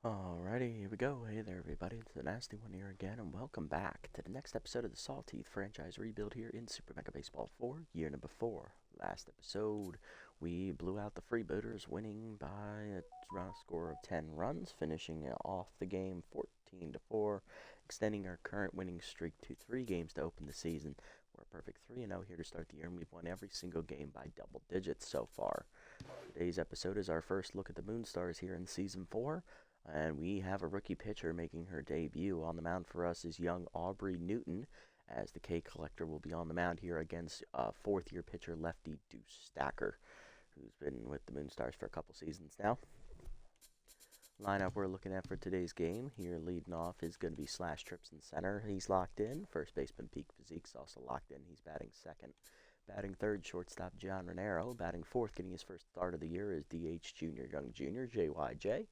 Alrighty, here we go. Hey there, everybody. It's the Nasty One here again, and welcome back to the next episode of the Sawteeth franchise rebuild here in Super Mega Baseball 4, year number 4. Last episode, we blew out the Freebooters, winning by a score of 10 runs, finishing off the game 14-4, extending our current winning streak to 3 games to open the season. We're a perfect 3-0 here to start the year, and we've won every single game by double digits so far. Today's episode is our first look at the Moonstars here in Season 4. And we have a rookie pitcher making her debut. On the mound for us is young Aubrey Newton, as the K Collector will be on the mound here against fourth-year pitcher lefty Deuce Stacker, who's been with the Moonstars for a couple seasons now. Lineup we're looking at for today's game here leading off is going to be Slash Trips in center. He's locked in. First baseman Peak Physique's also locked in. He's batting second. Batting third, shortstop John Renero. Batting fourth, getting his first start of the year, is DH Junior Young Jr. JYJ.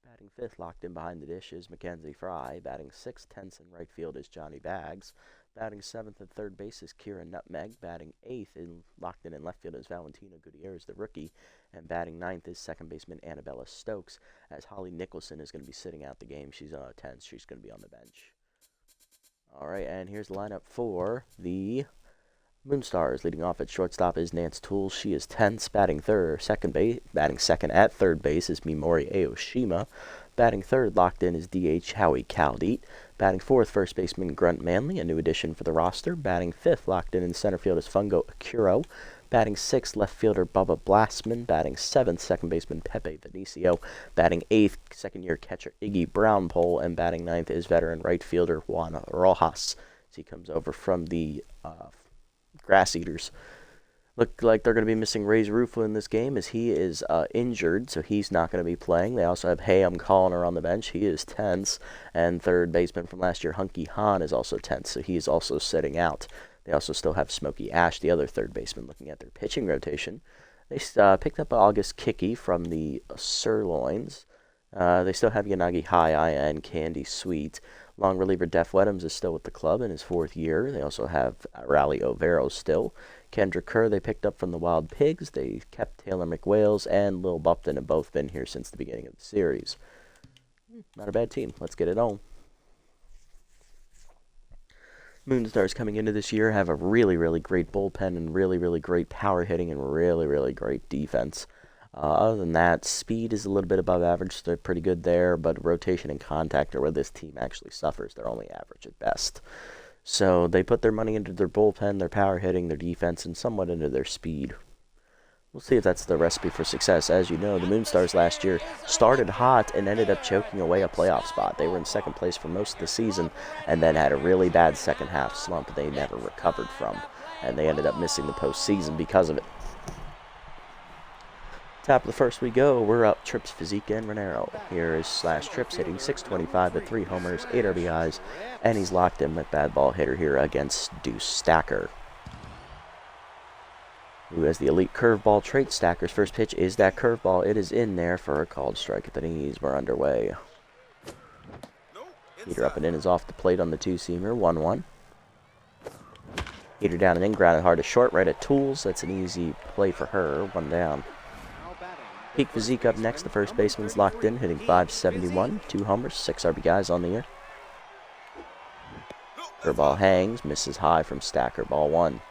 Batting fifth, locked in behind the dish, is Mackenzie Fry. Batting sixth, tense in right field, is Johnny Bags. Batting seventh at third base is Kieran Nutmeg. Batting eighth, locked in left field, is Valentina Gutierrez, the rookie. And batting ninth is second baseman Annabella Stokes, as Holly Nicholson is going to be sitting out the game. She's on a 10th. She's going to be on the bench. All right, and here's the lineup for the Moonstars. Leading off at shortstop is Nance Toole. She is 10th. Batting second at third base is Mimori Aoshima. Batting third, locked in, is DH Howie Caldeet. Batting fourth, first baseman Grunt Manley, a new addition for the roster. Batting fifth, locked in center field, is Fungo Akuro. Batting sixth, left fielder Bubba Blastman. Batting seventh, second baseman Pepe Vinicio. Batting eighth, second-year catcher Iggy Brownpole. And batting ninth is veteran right fielder Juan Rojas, as he comes over from the Grass Eaters. Look like they're going to be missing Ray's Rufo in this game, as he is injured, so he's not going to be playing. They also have Hey I'm Calliner on the bench. He is 10th, and third baseman from last year, Hunky Han, is also 10th, so he is also sitting out. They also still have Smokey Ash, the other third baseman. Looking at their pitching rotation, they picked up August Kicky from the Sirloins. They still have Yanagi Hai and Candy Sweet. Long reliever Def Weddams is still with the club in his 4th year. They also have Raleigh Overo still. Kendra Kerr they picked up from the Wild Pigs. They kept Taylor McWales, and Lil Bupton have both been here since the beginning of the series. Not a bad team. Let's get it on. Moonstars coming into this year have a really, really great bullpen and really, really great power hitting and really, really great defense. Other than that, speed is a little bit above average, so they're pretty good there, but rotation and contact are where this team actually suffers. They're only average at best. So they put their money into their bullpen, their power hitting, their defense, and somewhat into their speed. We'll see if that's the recipe for success. As you know, the Moonstars last year started hot and ended up choking away a playoff spot. They were in second place for most of the season and then had a really bad second half slump they never recovered from, and they ended up missing the postseason because of it. Top of the first we go. We're up Trips, Physique, and Renero. Here is Slash Trips hitting .625 with 3 homers, 8 RBIs, and he's locked in with bad ball hitter here against Deuce Stacker, who has the elite curveball trait. Stacker's first pitch is that curveball. It is in there for a called strike at the knees. We're underway. Heater up and in is off the plate on the 2-seamer. 1-1. Heater down and in, grounded hard to short, right at Tools. That's an easy play for her. 1 down. Peak Physique up next. The first baseman's locked in, hitting .571, 2 homers, 6 RBIs on the year. Curveball hangs, misses high from Stacker. Ball 1.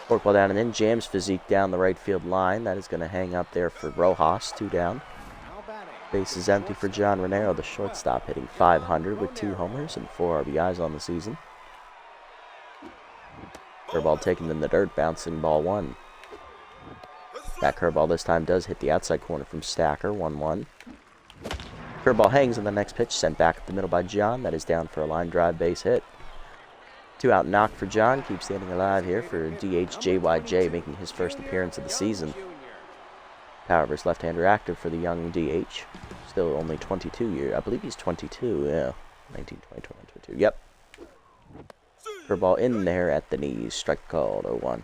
Forkball down and in, jams Physique down the right field line. That is going to hang up there for Rojas. 2 down. Base is empty for John Renero, the shortstop, hitting .500 with 2 homers and 4 RBIs on the season. Curveball taken in the dirt, bouncing. Ball 1. That curveball this time does hit the outside corner from Stacker. 1-1. Curveball hangs on the next pitch, sent back up the middle by John. That is down for a line drive base hit. 2-out knock for John. Keeps standing alive here for DH JYJ, making his first appearance of the season. Power versus left-hander active for the young DH. Still only 22 years. I believe he's 22, yeah. 19, 20, 21, 22. Yep. Curveball in there at the knees. Strike called. 0-1.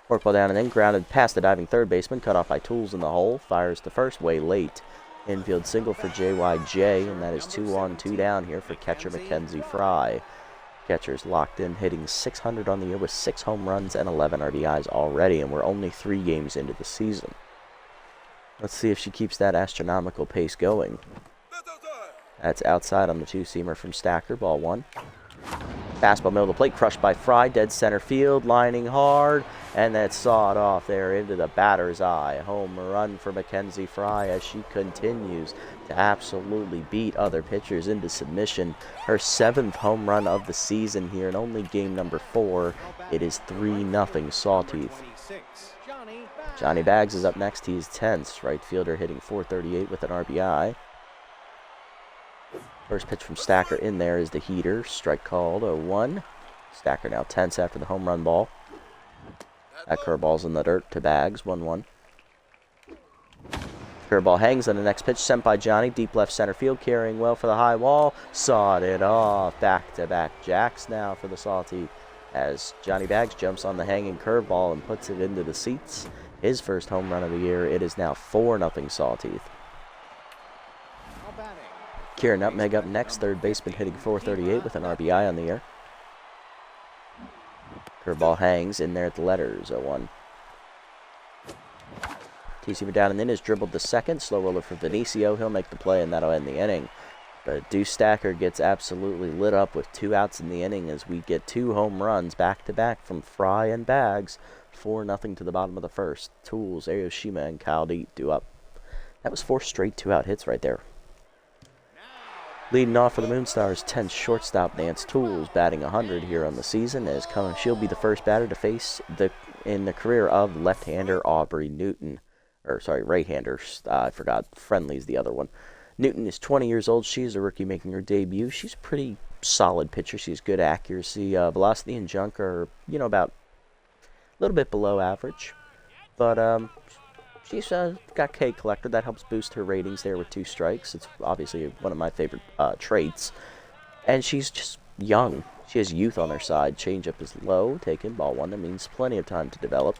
Forkball down and in, grounded past the diving third baseman, cut off by Tools in the hole, fires to first way late. Infield single for JYJ, and that is 2 on, 2 down here for catcher Mackenzie Fry. Catcher's locked in, hitting .600 on the year with 6 home runs and 11 RBIs already, and we're only 3 games into the season. Let's see if she keeps that astronomical pace going. That's outside on the two-seamer from Stacker, ball one. Fastball middle of the plate, crushed by Fry, dead center field, lining hard, and that's sawed off there into the batter's eye. Home run for Mackenzie Fry as she continues to absolutely beat other pitchers into submission. Her 7th home run of the season here in only game number 4. It is 3-0 Sawteeth. Johnny Baggs is up next. He's 10th. Right fielder hitting .438 with an RBI. First pitch from Stacker in there is the heater. Strike called, 0-1. Stacker now tense after the home run ball. That curveball's in the dirt to Baggs, 1-1. Curveball hangs on the next pitch, sent by Johnny. Deep left center field, carrying well for the high wall. Sawed it off. Back-to-back jacks now for the Sawteeth as Johnny Baggs jumps on the hanging curveball and puts it into the seats. His first home run of the year. It is now 4-0 Sawteeth. Kieran Nutmeg up next, third baseman hitting .438 with an RBI on the year. Curveball hangs in there at the letters, 0-1. T-seamer down and in is dribbled to second. Slow roller for Vinicio. He'll make the play and that'll end the inning. But Deuce Stacker gets absolutely lit up with 2 outs in the inning as we get 2 home runs back-to-back from Fry and Baggs. 4-0 to the bottom of the first. Tools, Aoshima, and Kaldi do up. That was 4 straight 2-out hits right there. Leading off for the Moonstars, 10th shortstop Nance Tools, batting 100 here on the season. She'll be the first batter to face in the career of left-hander Aubrey Newton. Right-hander. I forgot. Friendly's the other one. Newton is 20 years old. She's a rookie making her debut. She's a pretty solid pitcher. She has good accuracy. Velocity and junk are, about a little bit below average. But she's got K collector. That helps boost her ratings there with 2 strikes. It's obviously one of my favorite traits. And she's just young. She has youth on her side. Changeup is low. Taken, ball 1. That means plenty of time to develop.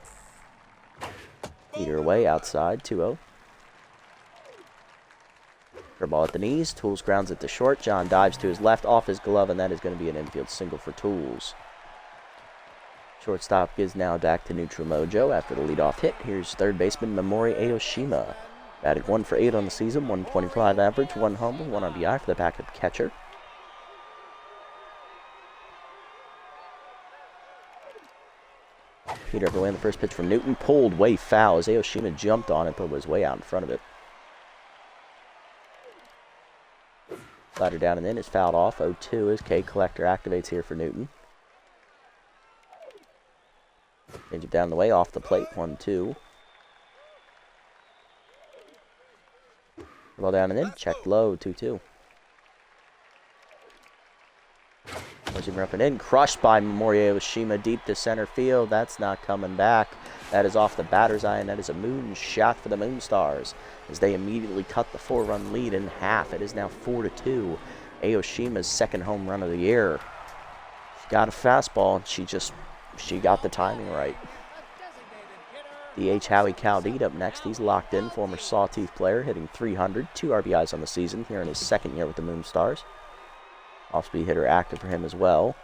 Heater away, outside, 2-0. Curveball at the knees. Tools grounds it to short. John dives to his left, off his glove, and that is going to be an infield single for Tools. Shortstop is now back to neutral mojo after the leadoff hit. Here's third baseman Mamori Aoshima. Batted 1 for 8 on the season, 125 average, 1 homer, 1 RBI for the backup catcher. Peter away in the first pitch from Newton. Pulled way foul as Aoshima jumped on it but was way out in front of it. Slider down and in is fouled off. 0-2 as K collector activates here for Newton. Change it down the way, off the plate, 1-2. Ball down and in, checked low, 2-2. Pushing up and in, crushed by Mamori Aoshima deep to center field. That's not coming back. That is off the batter's eye, and that is a moon shot for the Moonstars as they immediately cut the 4-run lead in half. It is now 4-2. Aoshima's second home run of the year. She got a fastball, and she got the timing right. DH Howie Caldede up next. He's locked in, former Sawteeth player, hitting .300, 2 RBIs on the season here in his second year with the Moonstars. Off-speed hitter active for him as well.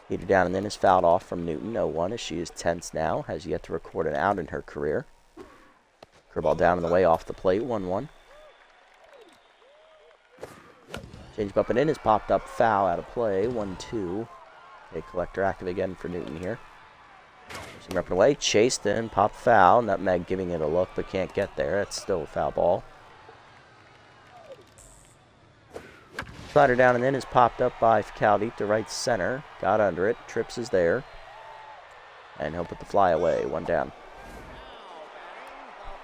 Heater down and then is fouled off from Newton, 0-1, as she is tense now, has yet to record an out in her career. Curveball down and the way off the plate, 1-1. Change up and in is popped up, foul out of play, 1-2. A collector active again for Newton here. Some up and away, chased in, popped foul. Nutmeg giving it a look but can't get there. It's still a foul ball. Slider down and in is popped up by Caldede to right center. Got under it. Trips is there. And he'll put the fly away. 1 down.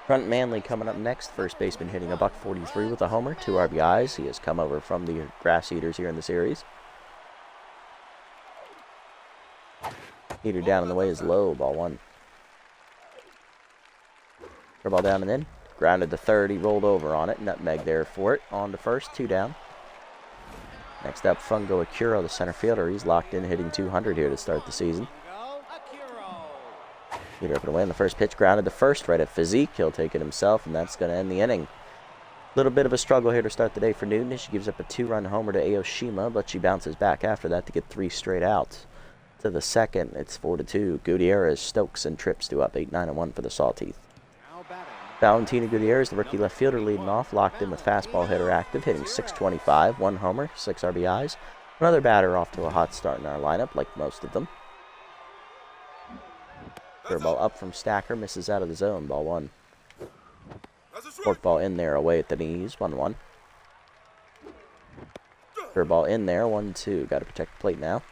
Front Manley coming up next. First baseman hitting a .143 with a homer. 2 RBIs. He has come over from the Grass Eaters here in the series. Heater down in the way is low. Ball 1. Curveball down and in. Grounded to third. He rolled over on it. Nutmeg there for it. On to first. 2 down. Next up, Fungo Akuro, the center fielder. He's locked in, hitting .200 here to start the season. Heater up and away on the first pitch. Grounded to first, right at physique. He'll take it himself, and that's going to end the inning. Little bit of a struggle here to start the day for Newton. She gives up a 2-run homer to Aoshima, but she bounces back after that to get 3 straight outs. To the second, it's 4-2. Gutierrez, Stokes, and Trips do up 8-9-1 for the Sawteeth. Valentina Gutierrez, the rookie left fielder, leading off, locked in with fastball hitter active, hitting .625, 1 homer, 6 RBIs. Another batter off to a hot start in our lineup, like most of them. Curveball up from Stacker, misses out of the zone, ball 1. Forkball in there, away at the knees, 1-1. Curveball in there, 1-2. Got to protect the plate now.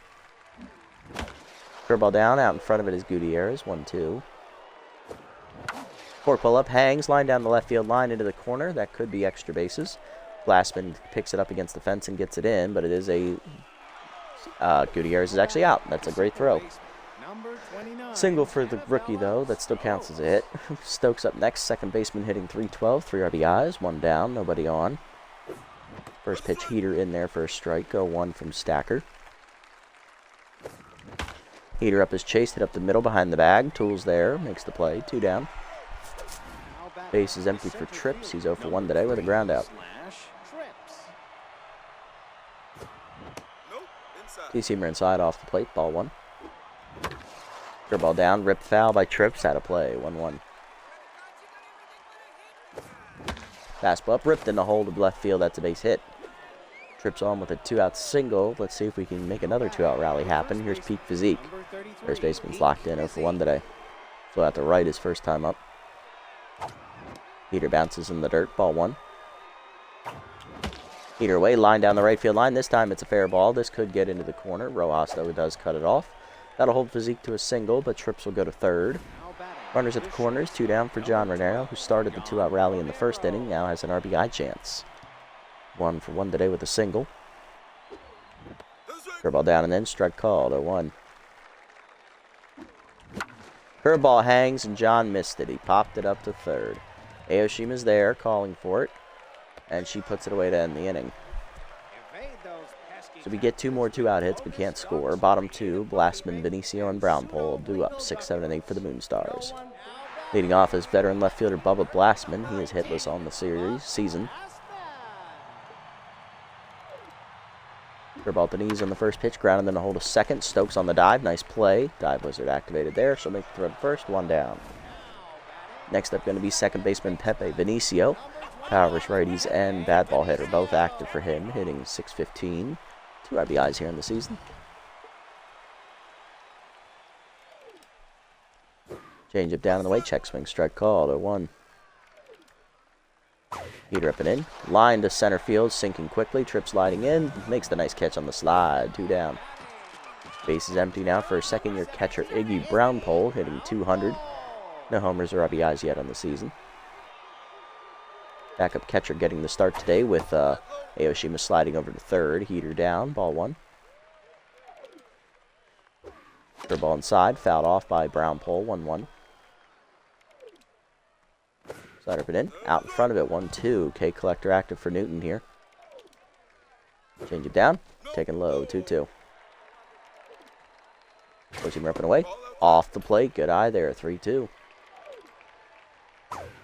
Curveball down, out in front of it is Gutierrez, 1-2. Forkball up, hangs, line down the left field line into the corner. That could be extra bases. Glassman picks it up against the fence and gets it in, but it is a... Gutierrez is actually out. That's a great throw. Single for the rookie, though. That still counts as a hit. Stokes up next. Second baseman hitting .312. 3 RBIs. 1 down. Nobody on. First pitch heater in there for a strike. 0-1 from Stacker. Heater up is chased. Hit up the middle behind the bag. Tools there. Makes the play. 2 down. Base is empty for Trips. He's 0 for 1 today with a ground out. T-seamer inside off the plate. Ball 1. Curveball down, ripped foul by Trips, out of play, 1-1. Fastball up, ripped in the hole to left field, that's a base hit. Trips on with a 2-out single. Let's see if we can make another 2-out rally happen. Here's Peak Physique. First baseman's locked in, 0 for 1 today. Flew out to right his first time up. Heater bounces in the dirt, ball 1. Heater away, line down the right field line. This time it's a fair ball. This could get into the corner. Rojas, though, does cut it off. That'll hold Physique to a single, but Trips will go to third. Runners at the corners, 2 down for John Renero, who started the 2-out rally in the first inning, now has an RBI chance. 1 for 1 today with a single. Curveball down and then strike called, 0-1. Curveball hangs and John missed it. He popped it up to third. Aoshima's there, calling for it, and she puts it away to end the inning. So we get 2 more 2-out hits, but can't score. Bottom 2, Blastman, Benicio, and Brownpole do up 6, 7, and 8 for the Moonstars. Leading off is veteran left fielder Bubba Blastman. He is hitless on the season. Curveball at the knees on the first pitch, ground and then a hold to second. Stokes on the dive, nice play. Dive wizard activated there. She'll make the throw to first, 1 down. Next up going to be second baseman Pepe Benicio. Powerless righties and bad ball hitter, both active for him, hitting .615. 2 RBIs here in the season. Change up down in the way, check swing, strike called, 0-1. Heater up and in. Line to center field, sinking quickly. Trips sliding in, makes the nice catch on the slide, 2 down. Base is empty now for a second-year catcher Iggy Brownpole, hitting .200. No homers or RBIs yet on the season. Backup catcher getting the start today with Aoshima sliding over to third. Heater down, ball 1. Curveball inside, fouled off by Brownpole, 1-1. Slider up and in, out in front of it, 1-2. K Collector active for Newton here. Change it down, taken low, 2-2. Pushing up and away, off the plate, good eye there, 3-2.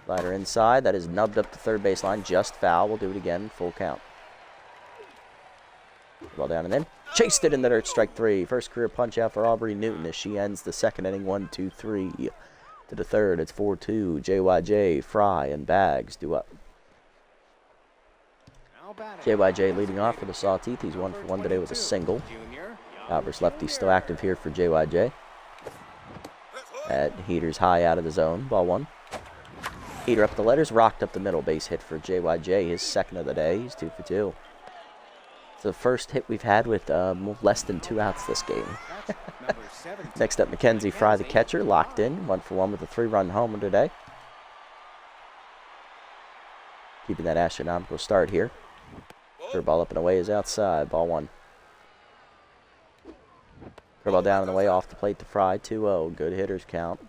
Slider inside, that is nubbed up the third baseline, just foul. We'll do it again, full count. Ball down and in. Chased it in the dirt, strike 3. First career punch out for Aubrey Newton as she ends the second inning, 1-2-3. To the third, it's 4-2. JYJ, Fry, and Bags do up. JYJ leading off for the Sawteeth. He's 1 for 1 today with a single. Albers lefty still active here for JYJ. That heater's high out of the zone, ball 1. Heater up the letters, rocked up the middle, base hit for JYJ, his second of the day. He's 2 for 2. It's the first hit we've had with less than 2 outs this game. Next up, Mackenzie Fry, the catcher, locked in, 1 for 1 with a 3-run homer today. Keeping that astronomical start here. Curveball up and away is outside, ball 1. Curveball down and away off the plate to Fry, 2-0. Good hitters count.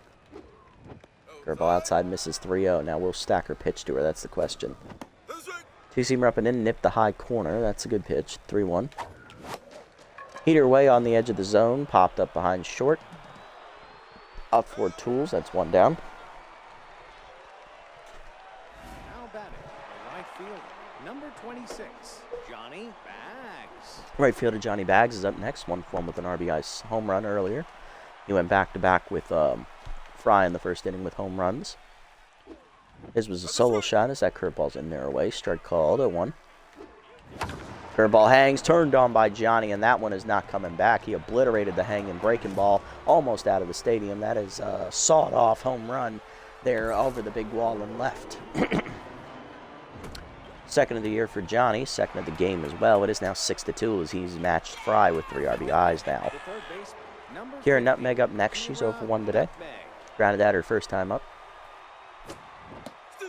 Curveball outside, misses 3-0. Now will Stacker pitch to her? That's the question. Two-seamer up and in, nip the high corner. That's a good pitch. 3-1. Heater away on the edge of the zone. Popped up behind short. Up for Tools. That's 1 down. Now batting, right fielder, number 26, Johnny Bags. Right fielder Johnny Bags is up next. 1 for 1 with an RBI home run earlier. He went back-to-back with Fry in the first inning with home runs. His was a solo shot as that curveball's in there away. Strike called, 0-1. Curveball hangs, turned on by Johnny, and that one is not coming back. He obliterated the hanging breaking ball almost out of the stadium. That is a sawed-off home run there over the big wall and left. Second of the year for Johnny, second of the game as well. It is now 6-2 as he's matched Fry with 3 RBIs now. Kira Nutmeg up next. She's 0 for 1 today. Grounded out her first time up.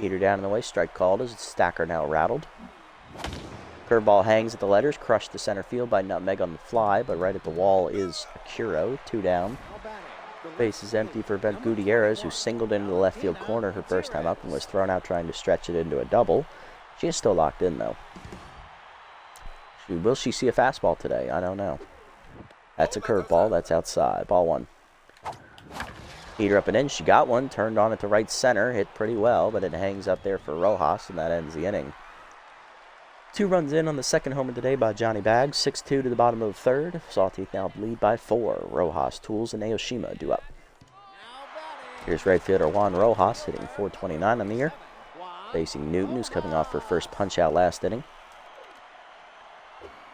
Heater down in the way. Strike called as Stacker now rattled. Curveball hangs at the letters. Crushed to center field by Nutmeg on the fly, but right at the wall is Akiro. 2 down. Base is empty for Beth Gutierrez, who singled into the left field corner her first time up and was thrown out trying to stretch it into a double. She is still locked in, though. Will she see a fastball today? I don't know. That's a curveball. That's outside. Ball 1. Heater up and in. She got one. Turned on at the right center. Hit pretty well, but it hangs up there for Rojas, and that ends the inning. 2 runs in on the second homer today by Johnny Bags. 6-2 to the bottom of the third. Sawteeth now lead by 4. Rojas, Tools, and Aoshima due up. Here's right fielder Juan Rojas hitting .429 on the year. Facing Newton, who's coming off her first punch-out last inning.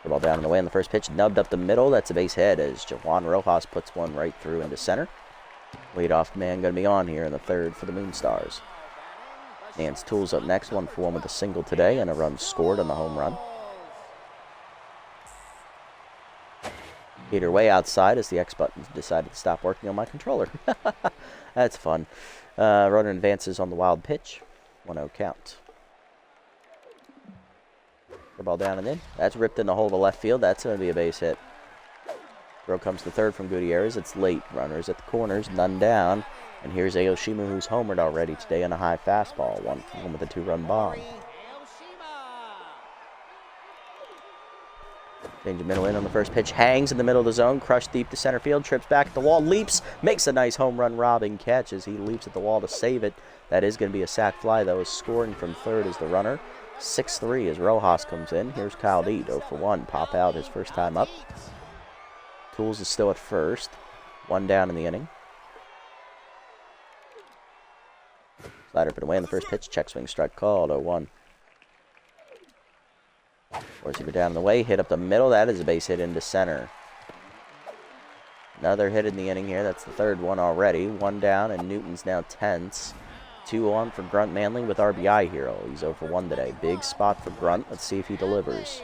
The ball down and away on the first pitch, nubbed up the middle. That's a base hit as Juan Rojas puts one right through into center. Leadoff man going to be on here in the third for the Moonstars. Nance Tools up next, 1 for 1 with a single today, and a run scored on the home run. Heater way outside as the X button decided to stop working on my controller. That's fun. Runner advances on the wild pitch. 1-0 count. The ball down and in. That's ripped in the hole to left field. That's going to be a base hit. Throw comes to third from Gutierrez. It's late. Runners at the corners. None down. And here's Aoshima, who's homered already today on a high fastball. 1 for 1 with a 2-run bomb. Change of middle in on the first pitch. Hangs in the middle of the zone. Crushed deep to center field. Trips back at the wall. Leaps. Makes a nice home run robbing catch as he leaps at the wall to save it. That is going to be a sac fly, though. Scoring from third is the runner. 6-3 as Rojas comes in. Here's Kyle Deed, 0 for 1. Pop out his first time up. Tools is still at first. 1 down in the inning. Slider put away in the first pitch. Check swing strike called, 0-1. Receiver down in the way. Hit up the middle. That is a base hit into center. Another hit in the inning here. That's the third one already. 1 down, and Newton's now tense. 2 on for Grunt Manley with RBI hero. He's 0 for 1 today. Big spot for Grunt. Let's see if he delivers.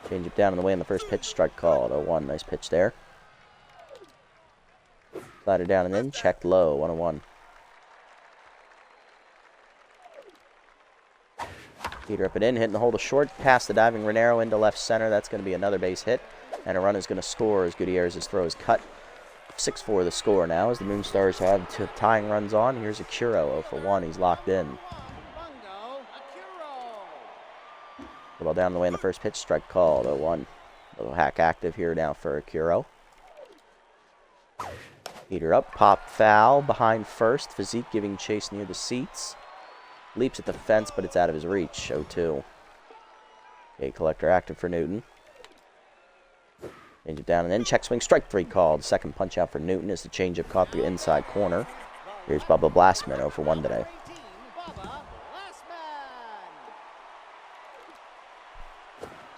Change it down in the way in the first pitch. Strike called. 0-1. Nice pitch there. Slider down and in. Checked low. 1-1. Heater up and in. Hitting the hole to short. Past the diving Renero into left center. That's going to be another base hit. And a run is going to score as Gutierrez's throw is cut. 6-4 the score now as the Moonstars have 2 tying runs on. Here's Akiro, 0 for 1. He's locked in. The ball down the way in the first pitch. Strike called, 0-1. Little hack active here now for Akiro. Heater up. Pop foul behind first. Physique giving chase near the seats. Leaps at the fence, but it's out of his reach. 0-2. Okay, collector active for Newton. Change it down and in. Check swing. Strike 3 called. Second punch out for Newton as the changeup caught the inside corner. Here's Bubba Blastman, 0 for 1 today.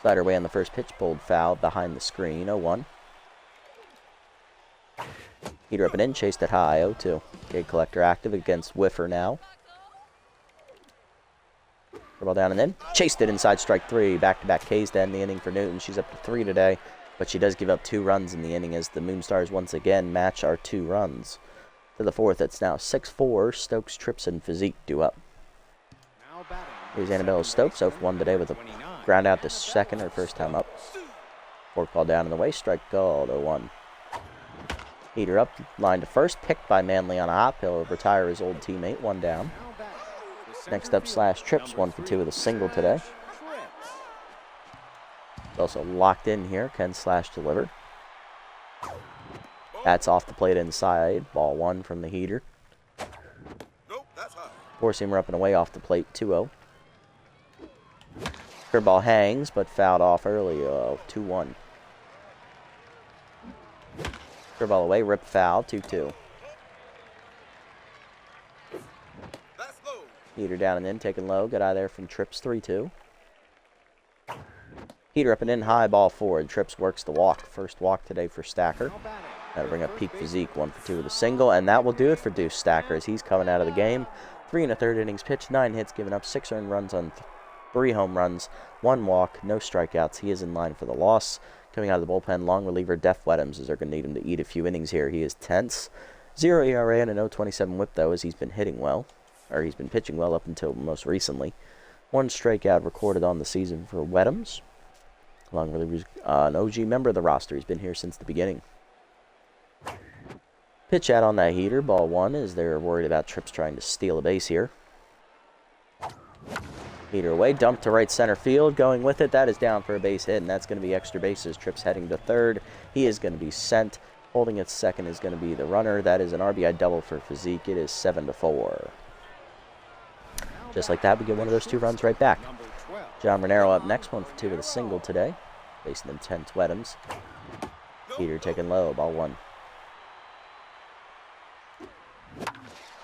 Slider away on the first pitch. Pulled foul behind the screen. 0-1. Heater up and in. Chased it high. 0-2. Okay, collector active against Whiffer now. Ball down and in. Chased it inside strike 3. Back-to-back Ks to end the inning for Newton. She's up to 3 today. But she does give up 2 runs in the inning as the Moonstars once again match our 2 runs. To the fourth, it's now 6-4. Stokes, Trips, and Physique due up. Here's Annabella Stokes, 0 for 1 today with a ground out to second, her first time up. Fork ball down in the way, strike called, 0-1. Heater up, line to first, picked by Manley on a hop. He'll retire his old teammate, 1 down. Next up, Slash Trips, 1 for 2 with a single today. Also locked in here. Can Slash deliver? That's off the plate inside. Ball 1 from the heater. Four-seamer up and away off the plate. 2-0. Curveball hangs, but fouled off early. 2-1. Curveball away. Rip foul. 2-2. Heater down and in, taken low. Good eye there from Trips, 3-2. Heater up and in, high ball forward. Trips works the walk. First walk today for Stacker. That'll bring up Peak Physique, 1 for 2 with a single. And that will do it for Deuce Stacker as he's coming out of the game. 3 1/3 innings pitched, 9 hits given up, 6 earned runs on 3 home runs, 1 walk, no strikeouts. He is in line for the loss. Coming out of the bullpen, long reliever Def Weddams, as they're going to need him to eat a few innings here. He is tense. 0 ERA and a 0.27 whip, though, as he's been hitting well. Or he's been pitching well up until most recently. 1 strikeout recorded on the season for Weddams. Long reliever, an OG member of the roster. He's been here since the beginning. Pitch out on that heater, ball 1, as they're worried about Trips trying to steal a base here. Heater away, dumped to right center field, going with it. That is down for a base hit, and that's going to be extra bases. Trips heading to third. He is going to be sent. Holding at second is going to be the runner. That is an RBI double for Physique. It is 7-4. Just like that, we get one of those 2 runs right back. John Renero up next, 1 for 2 with a single today. Facing intense Weddams. Heater taken low, ball 1.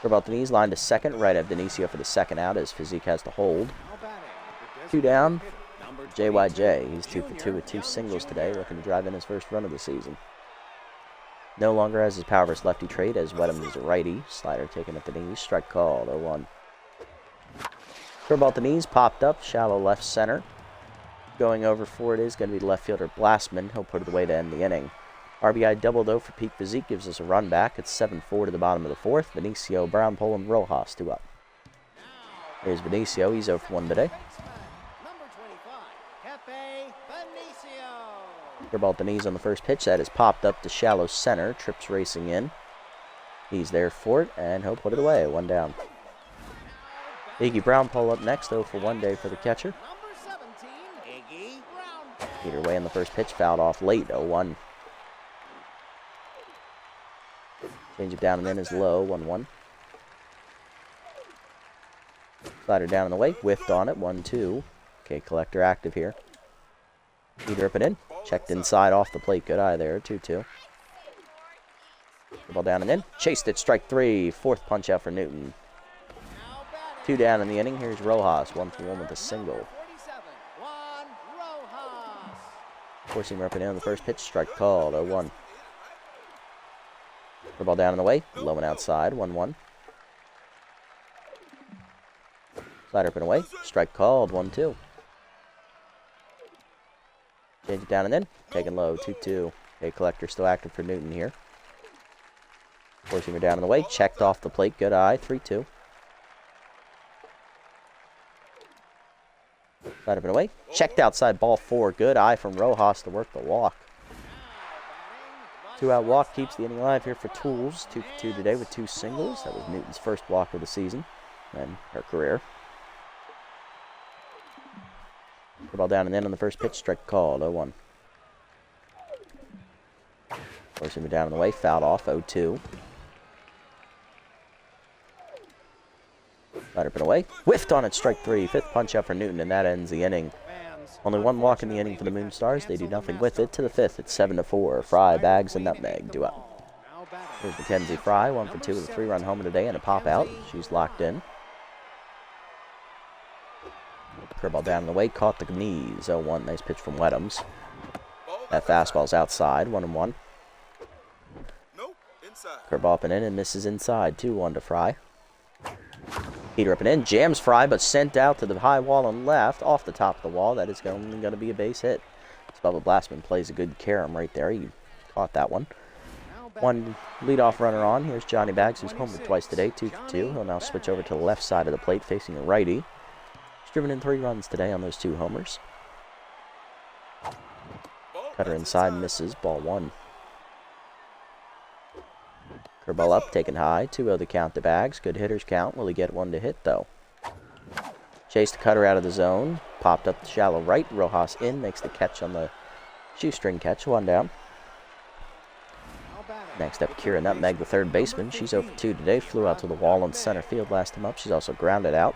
About the knees, line to second, right of Denicio for the second out as Physique has to hold. 2 down, JYJ. He's 2 for 2 with 2 singles today, looking to drive in his first run of the season. No longer has his power versus lefty trait as Weddams is a righty. Slider taken at the knees, strike called, 0-1. Curveball at the knees, popped up, shallow left center. Going over for it is going to be left fielder Blastman. He'll put it away to end the inning. RBI double, though, for Peak Physique gives us a run back. It's 7-4 to the bottom of the 4th. Benicio, Brown, Pole, and Rojas 2 up. Here's Benicio. He's 0 for 1 today. Curveball at the knees on the first pitch. That is popped up to shallow center. Trips racing in. He's there for it, and he'll put it away. 1 down. Iggy Brown Pole up next, 0 for 1 day for the catcher. Heater away on the first pitch. Fouled off late. 0-1. Change it down and in is low, 1-1. Slider down and away, whiffed on it, 1-2. Okay, Collector active here. Heater up and in, checked inside off the plate, good eye there, 2-2. The ball down and in, chased it, strike 3, 4th punch out for Newton. 2 down in the inning, here's Rojas, 1 for 1 with a single. Forcing him up and in on the first pitch, strike called, 0-1. The ball down and away, low and outside, 1-1. Slider up and away, strike called, 1-2. Change it down and in, taken low, 2-2. Okay, Collector still active for Newton here. Forcing her down and away, checked off the plate, good eye, 3-2. Slider up and away, checked outside, ball 4, good eye from Rojas to work the walk. 2-out walk keeps the inning alive here for Tools. 2 for 2 today with 2 singles. That was Newton's first walk of the season and her career. The ball down and in on the first pitch, strike called, 0-1. Forcing him down and away, fouled off, 0-2. Slider up and away, whiffed on it, strike 3. 5th punch out for Newton, and that ends the inning. Only 1 walk in the inning for the Moonstars. They do nothing with it. To the 5th, it's 7-4. Fry, Bags, and Nutmeg do up. Here's Mackenzie Fry, 1 for 2 with a 3-run homer today and a pop out. She's locked in. Curveball down and away, caught the knees. 0-1. Nice pitch from Weddams. That fastball's outside, 1-1. Curveball up and in and misses inside. 2-1 to Fry. Heater up and in, jams Fry, but sent out to the high wall and left, off the top of the wall. That is only going to be a base hit. Bubba Blastman plays a good carom right there. He caught that one. 1 leadoff runner on. Here's Johnny Bags, who's homered twice today, 2 for 2. He'll now switch over to the left side of the plate, facing a righty. He's driven in 3 runs today on those 2 homers. Cutter inside, misses, ball 1. Curveball up, taken high, 2-0 the count to Bags. Good hitters count. Will he get 1 to hit, though? Chased the cutter out of the zone. Popped up the shallow right. Rojas in, makes the catch on the shoestring catch. 1 down. Next up, Kira Nutmeg, the 3rd baseman. She's 0 for 2 today. Flew out to the wall in center field last time up. She's also grounded out.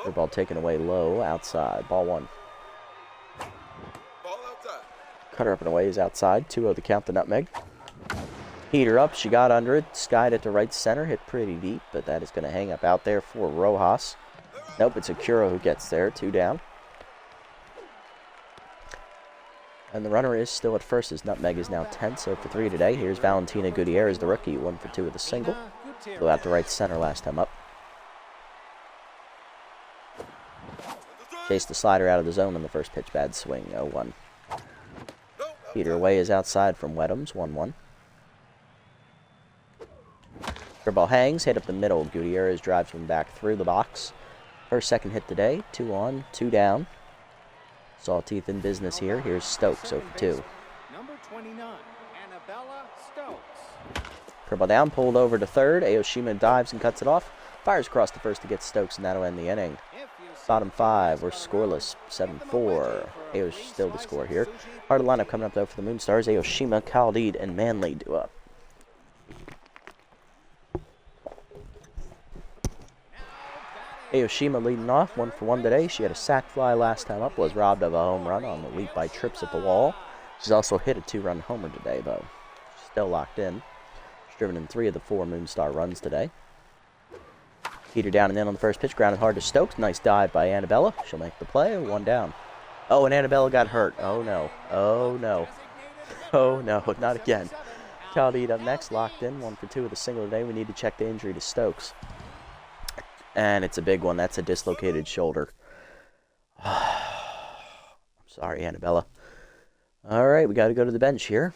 Curveball taken away low, outside. Ball 1. Cutter up and away is outside. 2-0 the count to Nutmeg. Heater up, she got under it, skied it to right center, hit pretty deep, but that is going to hang up out there for Rojas. Nope, it's Akira who gets there, 2 down. And the runner is still at first, as Nutmeg is now 10, so for 3 today. Here's Valentina Gutierrez, the rookie, 1 for 2 with a single. Flew out to right center last time up. Chased the slider out of the zone on the first pitch, bad swing, 0-1. Heater away is outside from Wedhams, 1-1. Curveball hangs, hit up the middle. Gutierrez drives one back through the box. First, second hit today. 2 on, 2 down. Sawteeth in business here. Here's Stokes, 0 for 2. Number 29, Annabella Stokes. Curveball down, pulled over to third. Aoshima dives and cuts it off. Fires across the first to get Stokes, and that'll end the inning. Bottom 5, we're scoreless, 7-4. Ao's still the score here. Part of the lineup coming up, though, for the Moonstars. Aoshima, Khalid, and Manley do up. Aoshima leading off, 1 for 1 today. She had a sac fly last time up, was robbed of a home run on the leap by trips at the wall. She's also hit a 2-run homer today, though. She's still locked in. She's driven in 3 of the 4 Moonstar runs today. Heater down and in on the first pitch, grounded hard to Stokes. Nice dive by Annabella. She'll make the play, 1 down. Oh, and Annabella got hurt. Oh, no. Oh, no. Oh, no, not again. Khalid up next, locked in, 1 for 2 with a single today. We need to check the injury to Stokes. And it's a big one. That's a dislocated shoulder. I'm sorry, Annabella. All right, we got to go to the bench here.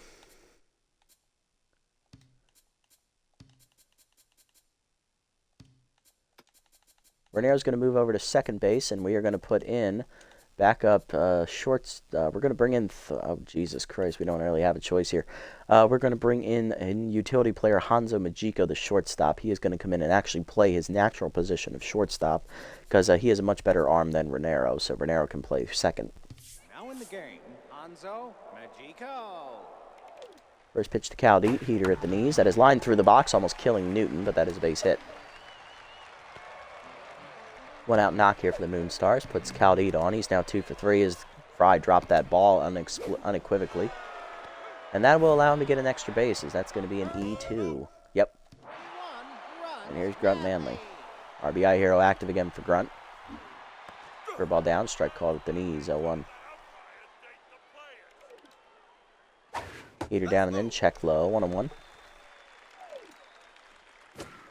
Renero's going to move over to second base, and we are going to put in backup shorts. We're going to bring in, oh, Jesus Christ, we don't really have a choice here. We're going to bring in a utility player, Hanzo Majiko, the shortstop. He is going to come in and actually play his natural position of shortstop because he has a much better arm than Renero, so Renero can play second. Now in the game, Hanzo Majiko. First pitch to Khalid, Heater at the knees. That is lined through the box, almost killing Newton, but that is a base hit. 1 out knock here for the Moonstars. Puts Khalid on. He's now 2 for 3 as Fry dropped that ball unequivocally. And that will allow him to get an extra base, as that's going to be an E2. Yep. And here's Grunt Manley. RBI hero active again for Grunt. Curveball down, strike called at the knees, 0-1. Heater down and in, check low, 1-1.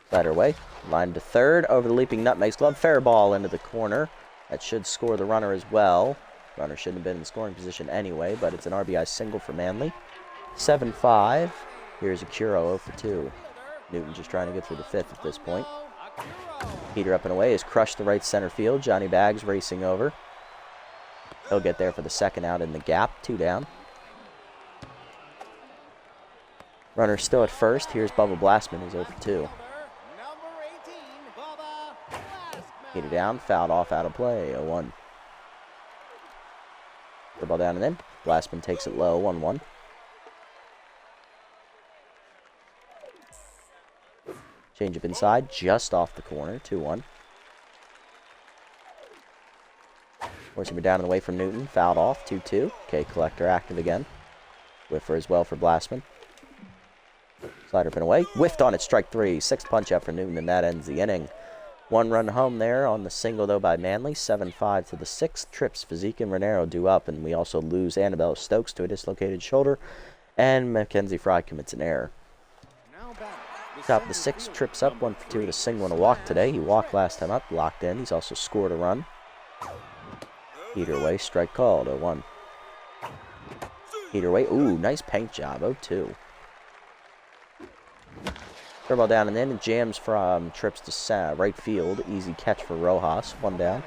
Slider away, line to third, over the leaping Nutmeg's glove, fair ball into the corner. That should score the runner as well. Runner shouldn't have been in scoring position anyway, but it's an RBI single for Manley. 7-5. Here's Akira, 0 for 2. Newton just trying to get through the 5th at this point. Heater up and away is crushed to right center field. Johnny Baggs racing over. He'll get there for the second out in the gap, 2 down. Runner still at first. Here's Bubba Blastman, who's 0 for 2. Heater down, fouled off, out of play, 0-1. The ball down and in. Blastman takes it low, 1-1. Change up inside, just off the corner, 2-1. Forcing him down and away from Newton, fouled off, 2-2. Okay, Collector active again. Whiffer as well for Blastman. Slider pin away, whiffed on it, strike 3. 6th punch out for Newton, and that ends the inning. 1 run home there on the single, though, by Manley. 7-5 to the 6th. Trips, Physique and Renero do up, and we also lose Annabelle Stokes to a dislocated shoulder, and Mackenzie Fry commits an error. Top of the 6th, Trips up, 1 for 2 with a single and a walk today. He walked last time up, locked in. He's also scored a run. Heater away, strike called, 0-1. Heater away, ooh, nice paint job, 0-2. Curveball down and in, and jams from Trips to right field. Easy catch for Rojas, 1 down.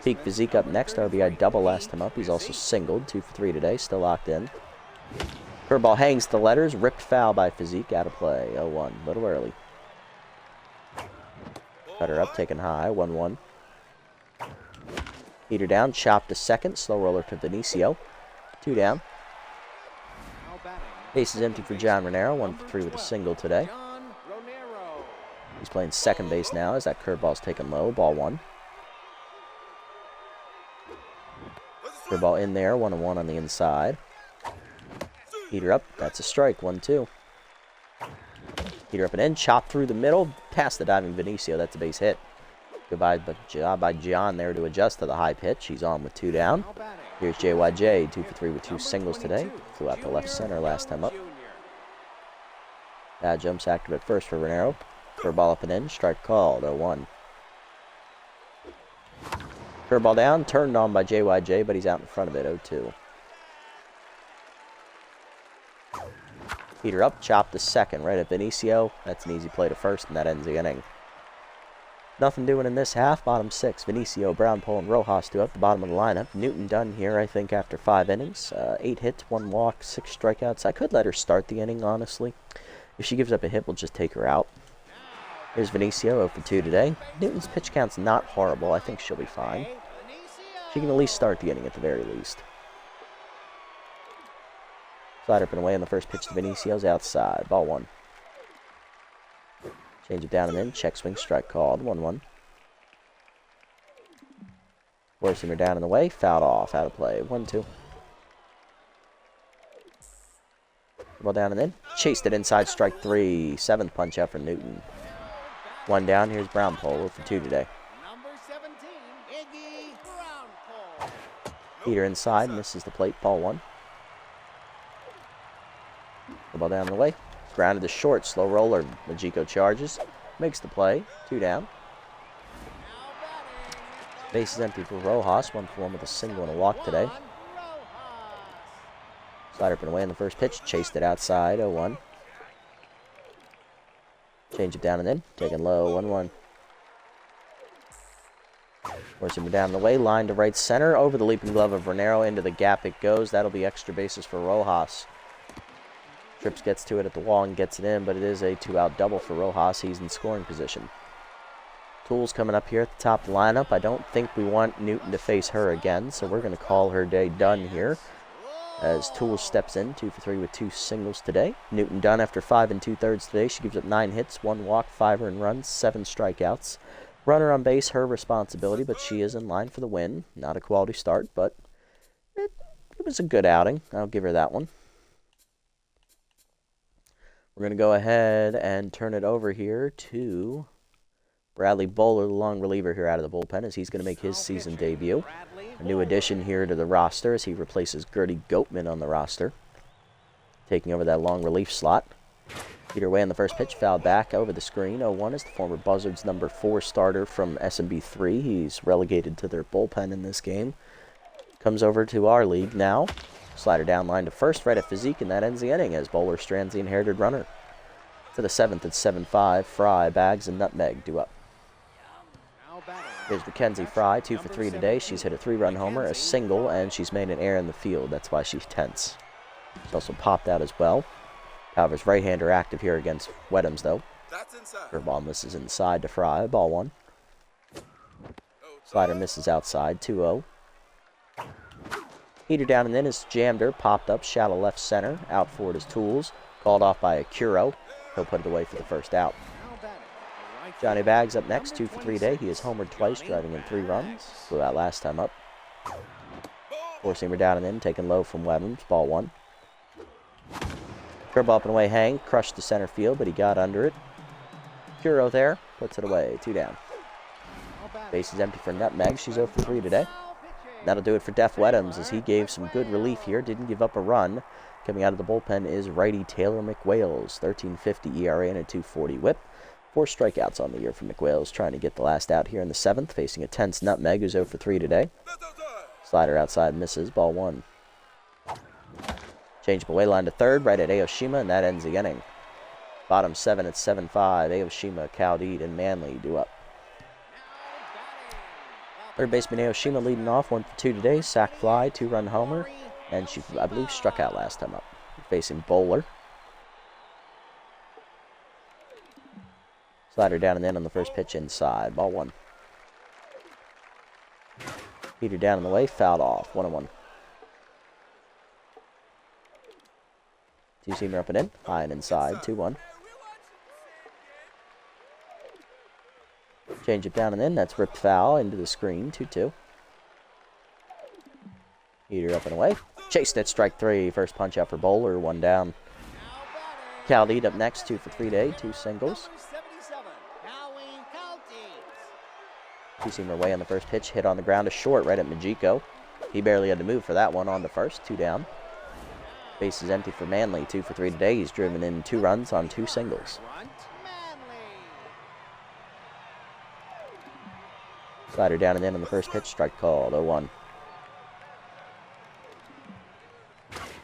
Peak Physique up next, RBI double last time up. He's also singled, 2 for 3 today, still locked in. Curveball hangs the letters, ripped foul by Physique, out of play, 0-1, a little early. Cutter up, taken high, 1-1. Heater down, chopped to second, slow roller to Benicio, 2 down. Base is empty for John Renero, 1 for 3 with a single today. He's playing second base now as that curveball's taken low, ball 1. Curveball in there, 1-1 on the inside. Heater up, that's a strike, 1-2. Heater up and in, chop through the middle, past the diving Benicio. That's a base hit. Goodbye, but job by John there to adjust to the high pitch. He's on with 2 down. Here's JYJ, 2 for 3 with 2 singles today. Flew out to left center last time up. Bad jumps active at first for Renero. Curveball up and in, strike called, 0-1. Curveball down, turned on by JYJ, but he's out in front of it, 0-2. Heater up, chop to second, right at Benicio. That's an easy play to first, and that ends the inning. Nothing doing in this half. Bottom 6, Benicio, Brownpole, and Rojas do up the bottom of the lineup. Newton done here, I think, after 5 innings. 8 hits, 1 walk, 6 strikeouts. I could let her start the inning, honestly. If she gives up a hit, we'll just take her out. Here's Benicio, 0 for 2 today. Newton's pitch count's not horrible. I think she'll be fine. She can at least start the inning at the very least. Slide up and away on the first pitch to Benicio's outside. Ball 1. Change it down and in. Check swing, strike called. 1-1. Forcing her down and away. Fouled off. Out of play. 1-2. Ball down and in. Chased it inside. Strike 3. 7th punch out for Newton. 1 down. Here's Brownpole. 0 for 2 today. Heater inside. Misses the plate. Ball 1. The ball down the way. Grounded to short. Slow roller. Majiko charges. Makes the play. 2 down. Base is empty for Rojas. 1 for 1 with a single and a walk today. Slider up and away on the first pitch. Chased it outside. 0-1. Change it down and in. Taken low. 1-1. Forcing it down the way. Line to right center. Over the leaping glove of Renero. Into the gap it goes. That'll be extra bases for Rojas. Trips gets to it at the wall and gets it in, but it is a 2-out double for Rojas. He's in scoring position. Tools coming up here at the top of the lineup. I don't think we want Newton to face her again, so we're going to call her day done here. As Tools steps in, 2 for 3 with 2 singles today. Newton done after 5 2/3 today. She gives up 9 hits, 1 walk, 5 earned runs, 7 strikeouts. Runner on base, her responsibility, but she is in line for the win. Not a quality start, but it was a good outing. I'll give her that one. We're going to go ahead and turn it over here to Bradley Bowler, the long reliever here out of the bullpen, as he's going to make his season debut. A new addition here to the roster as he replaces Gertie Goatman on the roster, taking over that long relief slot. Peter away on the first pitch, fouled back over the screen. 0-1 is the former Buzzards number 4 starter from SMB 3. He's relegated to their bullpen in this game. Comes over to our league now. Slider down line to first, right at Physique, and that ends the inning as Bowler strands the inherited runner. To the 7th, it's 7-5. Fry, Bags, and Nutmeg do up. Here's Mackenzie Fry, 2 for 3 today. She's hit a 3-run homer, a single, and she's made an error in the field. That's why she's tense. She's also popped out as well. However, right-hander active here against Wedhams, though. Curveball misses inside to Fry. Ball 1. Slider misses outside. 2-0. Heater down and in is jammed her. Popped up. Shallow left center. Out for it is Tools. Called off by Akuro. He'll put it away for the first out. Johnny Bags up next. 2 for 3 today. He has homered twice, driving in 3 runs. Flew out last time up. Four-seamer down and in. Taken low from Wedhams. Ball 1. Curveball up and away. Hang. Crushed to center field, but he got under it. Akuro there. Puts it away. 2 down. Base is empty for Nutmeg. She's 0 for 3 today. That'll do it for Def Wedhams as he gave some good relief here. Didn't give up a run. Coming out of the bullpen is righty Taylor McWales. 13.50 ERA and a 2.40 whip. 4 strikeouts on the year for McWales, trying to get the last out here in the 7th, facing a tense Nutmeg, who's 0 for 3 today. Slider outside misses. Ball 1. Change away line to third, right at Aoshima, and that ends the inning. Bottom 7 at 7-5. Aoshima, Cowdeed, and Manley do up. Third baseman Aoshima leading off, 1 for 2 today. Sack fly, 2-run homer, and she, I believe, struck out last time up. Facing Bowler. Slider down and in on the first pitch inside. Ball 1. Heater down in the way, fouled off. 1-1. Two-seamer up and in, high and inside. 2-1. Change it down and in. That's ripped foul into the screen. 2-2. Heater up and away. Chased it. Strike 3. First punch out for Bowler. 1 down. Caldede up next, 2 for 3 today, 2 singles. Two-seamer away on the first pitch, hit on the ground, a short right at Majiko. He barely had to move for that one on the first, 2 down. Base is empty for Manley, 2 for 3 today. He's driven in 2 runs on 2 singles. Slider down and in on the first pitch, strike called, 0-1.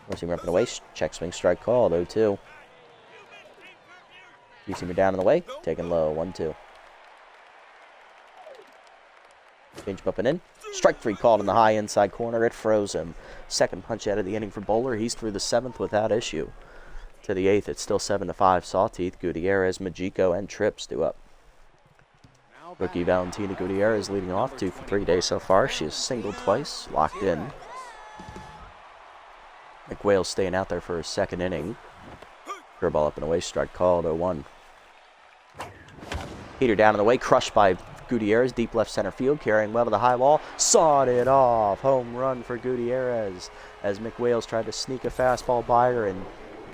Four-seamer up and away, check swing, strike called, 0-2. Two-seamer down and away, taken low, 1-2. Change up and in. Strike 3 called in the high inside corner. It froze him. Second punch out of the inning for Bowler. He's through the 7th without issue. To the 8th, it's still 7-5. Sawteeth, Gutierrez, Majiko, and Trips due up. Rookie Valentina Gutierrez leading off, 2 for 3 days so far. She has singled twice, locked in. McWhale's staying out there for her second inning. Curveball up and away, strike called, 0-1. Heater down and away, crushed by Gutierrez, deep left center field, carrying well to the high wall. Sawed it off. Home run for Gutierrez as McWhale's tried to sneak a fastball by her, and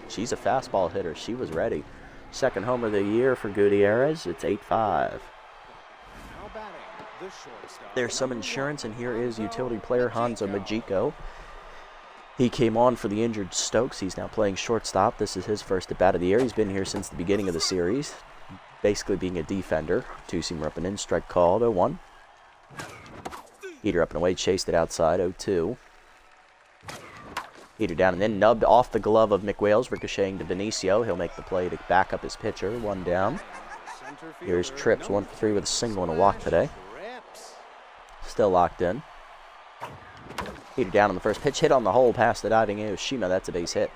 she's a fastball hitter. She was ready. Second homer of the year for Gutierrez. It's 8-5. There's some insurance, and here is utility player Hanzo Majiko. He came on for the injured Stokes. He's now playing shortstop. This is his first at bat of the year. He's been here since the beginning of the series, basically being a defender. Two-seamer up and in, strike called, 0-1. Heater up and away, chased it outside, 0-2. Heater down and in, nubbed off the glove of McWhale's, ricocheting to Benicio. He'll make the play to back up his pitcher, 1 down. Here's Trips, 1 for 3 with a single and a walk today. Still locked in. Heater down on the first pitch, hit on the hole past the diving Aoshima. That's a base hit.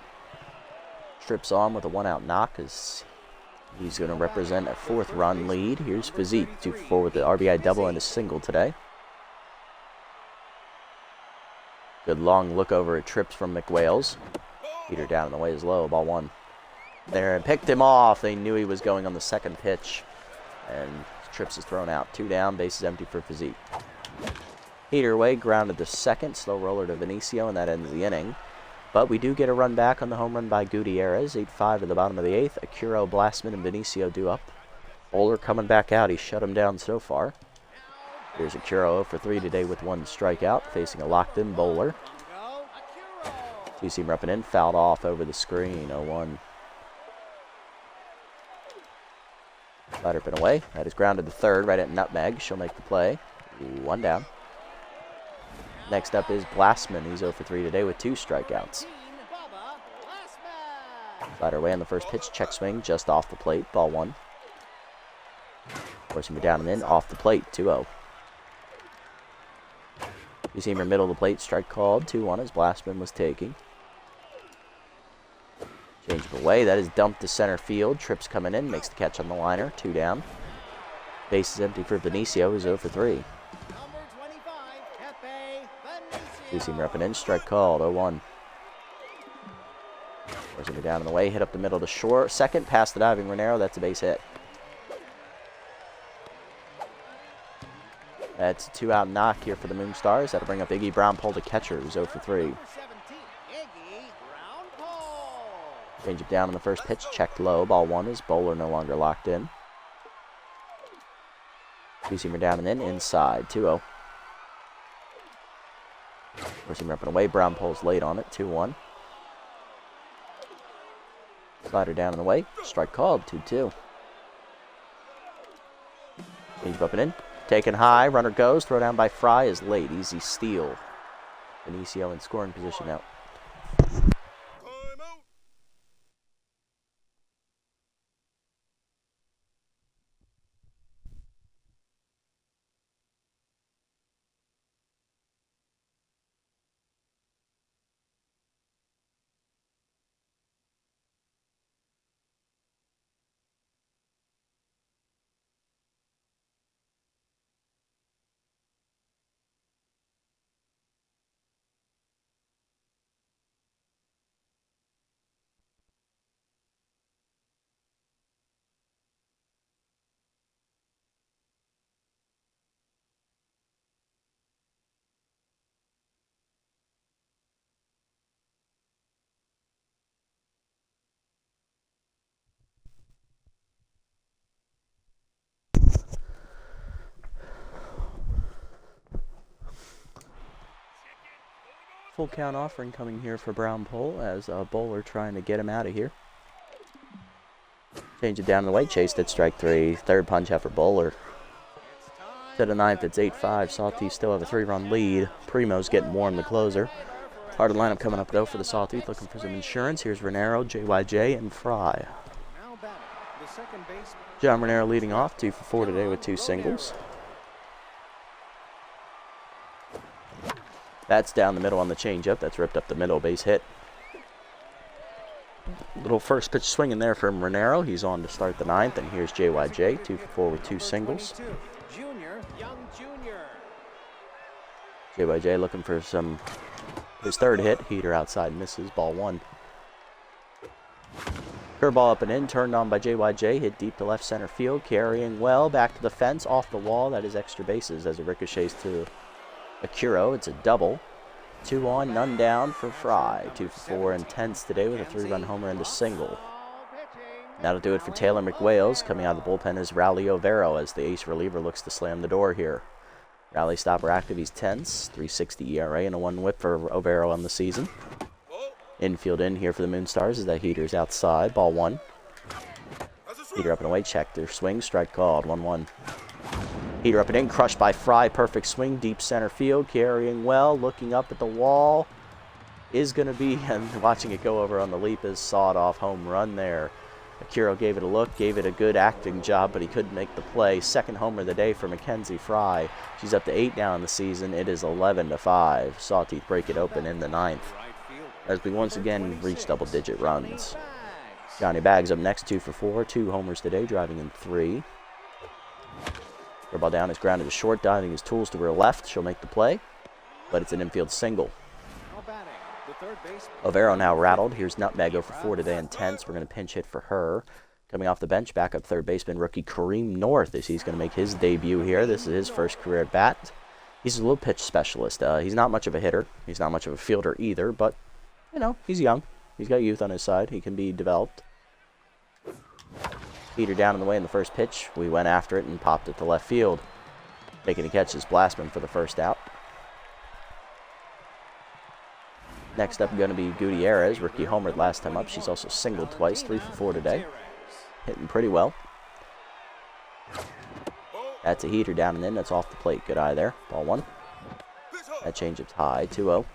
Trips on with a 1-out knock as he's going to represent a 4th run lead. Here's Physique, 2 for 4 with the RBI double and a single today. Good long look over at Trips from McWhale's. Heater down and the way is low, ball 1. There, and picked him off. They knew he was going on the second pitch. And Trips is thrown out. 2 down, base is empty for Physique. Heater away, grounded to second, slow roller to Benicio, and that ends the inning. But we do get a run back on the home run by Gutierrez. 8-5 at the bottom of the 8th. Acuro, Blastman, and Benicio due up. Bowler coming back out. He shut him down so far. Here's Acuro 0 for 3 today with 1 strikeout, facing a locked-in Bowler. Two-seamer up and in, fouled off over the screen, 0-1. Slider up and away. That is grounded to third, right at Nutmeg. She'll make the play. 1 down. Next up is Blastman. He's 0 for 3 today with 2 strikeouts. Slider away on the first pitch. Check swing just off the plate. Ball 1. Forcing him down and in. Off the plate. 2-0. You see him in the middle of the plate. Strike called. 2-1 as Blastman was taking. Change it away. That is dumped to center field. Trips coming in. Makes the catch on the liner. 2 down. Base is empty for Benicio, who's 0 for 3. Two-seamer up and in, strike called, 0-1. Forcing it down and away, hit up the middle to short. Second, past the diving Renero, that's a base hit. That's a 2-out knock here for the Moonstars. That'll bring up Iggy Brownpool to catcher, who's 0 for 3. Change it down on the first pitch, checked low. Ball 1 is Bowler no longer locked in. Two-seamer down and in, inside, 2-0. Four-seamer up and away, Brownpool's late on it, 2-1. Slider down and away, strike called, 2-2. Change up and in, taken high, runner goes, throw down by Fry is late, easy steal. Benicio in scoring position now. Full count offering coming here for Brown Pole as a bowler trying to get him out of here. Change it down the way, chased at strike 3. Third punch out for bowler. To the ninth, it's 8-5. Sawteeth still have a 3-run lead. Primo's getting warm, the closer. Part of the lineup coming up though for the Sawteeth, looking for some insurance. Here's Renero, JYJ, and Fry. John Renero leading off, 2 for 4 today with 2 singles. That's down the middle on the changeup. That's ripped up the middle, base hit. Little first pitch swing in there from Renero. He's on to start the ninth, and here's JYJ, 2 for 4 with 2 singles. JYJ looking for his third hit. Heater outside, misses, ball 1. Curveball up and in, turned on by JYJ, hit deep to left center field, carrying well, back to the fence, off the wall. That is extra bases as it ricochets to Akuro. It's a double. 2 on, none down for Fry. 2 for 4 intense today with a 3-run homer and a single. That'll do it for Taylor McWales. Coming out of the bullpen is Rowley Overo as the ace reliever looks to slam the door here. Rowley stopper active, he's tense. 3.60 ERA and a 1 whip for Overo on the season. Infield in here for the Moonstars as that heater's outside. Ball 1. Heater up and away, check their swing, strike called, 1-1. Heater up and in, crushed by Fry, perfect swing, deep center field, carrying well, looking up at the wall. Is going to be, and watching it go over on the leap, is sawed-off home run there. Akuro gave it a look, gave it a good acting job, but he couldn't make the play. Second homer of the day for Mackenzie Fry. She's up to 8 now in the season. It is 11-5. Sawteeth break it open in the ninth as we once again reach double-digit runs. Johnny Baggs up next, 2 for 4, 2 homers today, driving in 3. Ball down is grounded to short, diving his tools to her left. She'll make the play, but it's an infield single. Overo now rattled. Here's Nutmeg over 4 today, intense. We're going to pinch hit for her. Coming off the bench, backup third baseman rookie Kareem North as he's going to make his debut here. This is his first career at bat. He's a little pitch specialist. He's not much of a hitter. He's not much of a fielder either, but, he's young. He's got youth on his side. He can be developed. Heater down in the way in the first pitch. We went after it and popped it to left field. Making a catch is Blastman for the first out. Next up going to be Gutierrez. Rookie homered last time up. She's also singled twice, 3 for 4 today. Hitting pretty well. That's a heater down and in. That's off the plate. Good eye there. Ball 1. That changeup's high, 2-0.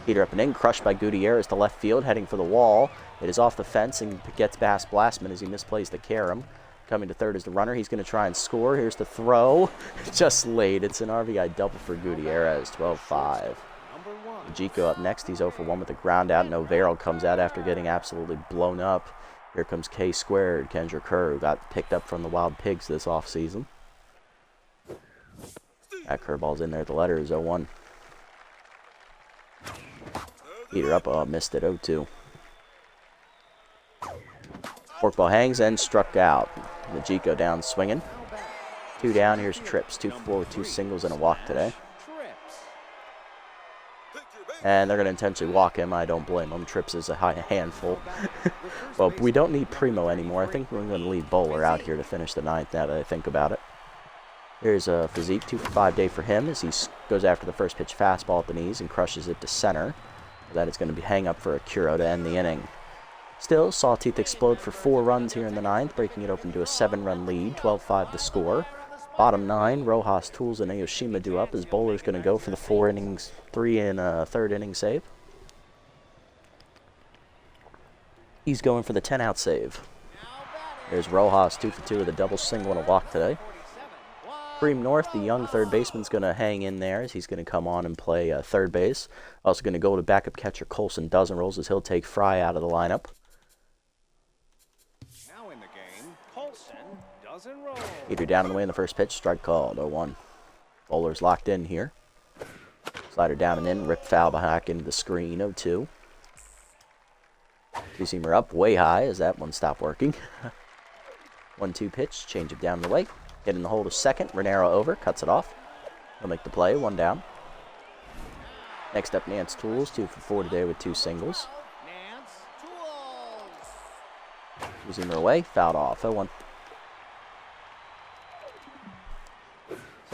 Heater up and in, crushed by Gutierrez to left field, heading for the wall. It is off the fence and gets past Blastman as he misplays the Karam. Coming to third is the runner. He's going to try and score. Here's the throw. Just late. It's an RBI double for Gutierrez, 12-5. Majiko up next. He's 0 for 1 with a ground out, and Overo comes out after getting absolutely blown up. Here comes K squared, Kendra Kerr, who got picked up from the Wild Pigs this offseason. That curveball's in there. The letter is 0-1. Heater up, missed it, 0-2. Forkball hangs and struck out. Majiko down swinging. 2 down, here's Trips, 2 for 4 with 2 singles and a walk today. And they're going to intentionally walk him. I don't blame him. Trips is a handful. Well, we don't need Primo anymore. I think we're going to leave Bowler out here to finish the ninth now that I think about it. Here's a Physique, 2 for 5 day for him as he goes after the first pitch fastball at the knees and crushes it to center. That is going to be hang up for Akuro to end the inning. Still, Sawteeth explode for 4 runs here in the ninth, breaking it open to a 7-run lead, 12-5 the score. Bottom 9, Rojas, Tools, and Ayoshima do up as Bowler's going to go for the 3 and a third inning save. He's going for the 10-out save. There's Rojas, 2 for 2 with a double single and a walk today. Kareem North, the young third baseman's going to hang in there as he's going to come on and play third base. Also going to go to backup catcher Colson Dozenrolls as he'll take Fry out of the lineup. Now in the game, Colson Dozenrolls. Heater down in the way in the first pitch, strike called, 0-1. Bowler's locked in here. Slider down and in, rip foul back into the screen, 0-2. Two-seamer up, way high as that one stopped working. 1-2 pitch, change it down the way. Get in the hole to second. Renero over. Cuts it off. He'll make the play. 1 down. Next up, Nance Tools. 2 for 4 today with 2 singles. Losing her away. Fouled off. 0-1.